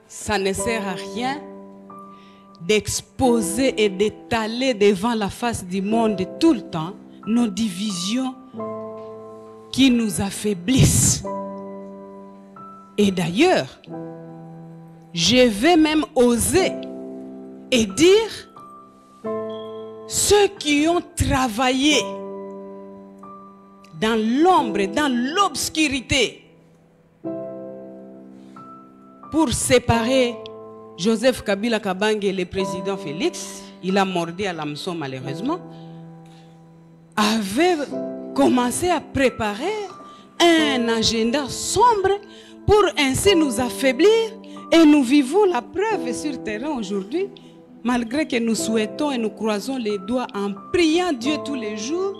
Ça ne sert à rien d'exposer et d'étaler devant la face du monde tout le temps nos divisions qui nous affaiblissent. Et d'ailleurs, je vais même oser et dire ceux qui ont travaillé dans l'ombre, dans l'obscurité pour séparer Joseph Kabila Kabange et le président Félix, il a mordu à l'hameçon malheureusement, avait commencé à préparer un agenda sombre pour ainsi nous affaiblir, et nous vivons la preuve sur terrain aujourd'hui, malgré que nous souhaitons et nous croisons les doigts en priant Dieu tous les jours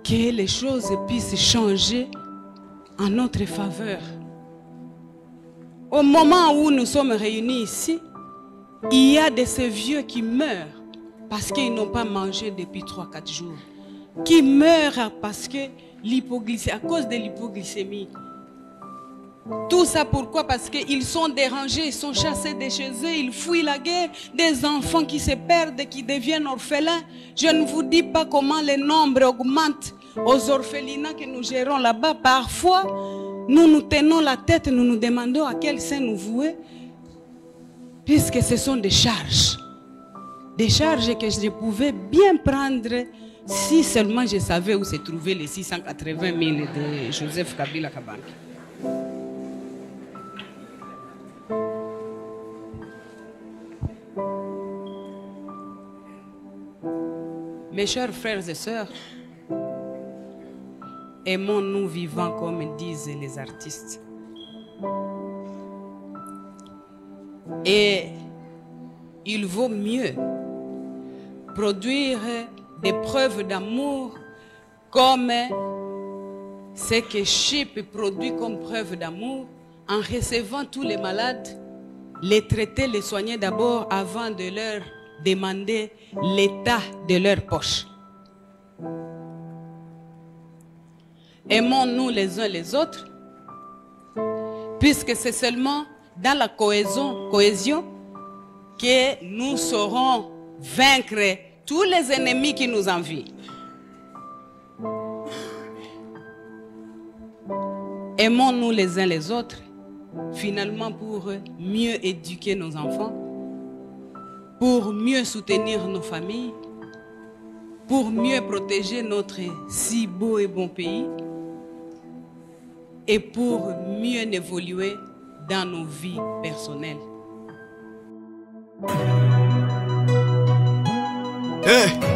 que les choses puissent changer en notre faveur. Au moment où nous sommes réunis ici, il y a de ces vieux qui meurent parce qu'ils n'ont pas mangé depuis 3-4 jours. Qui meurent parce que l'hypoglycémie, à cause de l'hypoglycémie. Tout ça pourquoi? Parce qu'ils sont dérangés, ils sont chassés de chez eux, ils fuient la guerre, des enfants qui se perdent, qui deviennent orphelins. Je ne vous dis pas comment le nombre augmente aux orphelinats que nous gérons là-bas. Parfois, nous nous tenons la tête, nous nous demandons à quel sein nous vouer, puisque ce sont des charges. Des charges que je pouvais bien prendre si seulement je savais où se trouvaient les 680 000 de Joseph Kabila Kabange. Mes chers frères et sœurs, aimons-nous vivants comme disent les artistes. Et il vaut mieux produire des preuves d'amour comme ce que Chypre produit comme preuve d'amour en recevant tous les malades, les traiter, les soigner d'abord avant de leur demander l'état de leur poche. Aimons-nous les uns les autres, puisque c'est seulement dans la cohésion que nous saurons vaincre tous les ennemis qui nous envient. Aimons-nous les uns les autres, finalement pour mieux éduquer nos enfants, pour mieux soutenir nos familles, pour mieux protéger notre si beau et bon pays et pour mieux évoluer dans nos vies personnelles. Hey.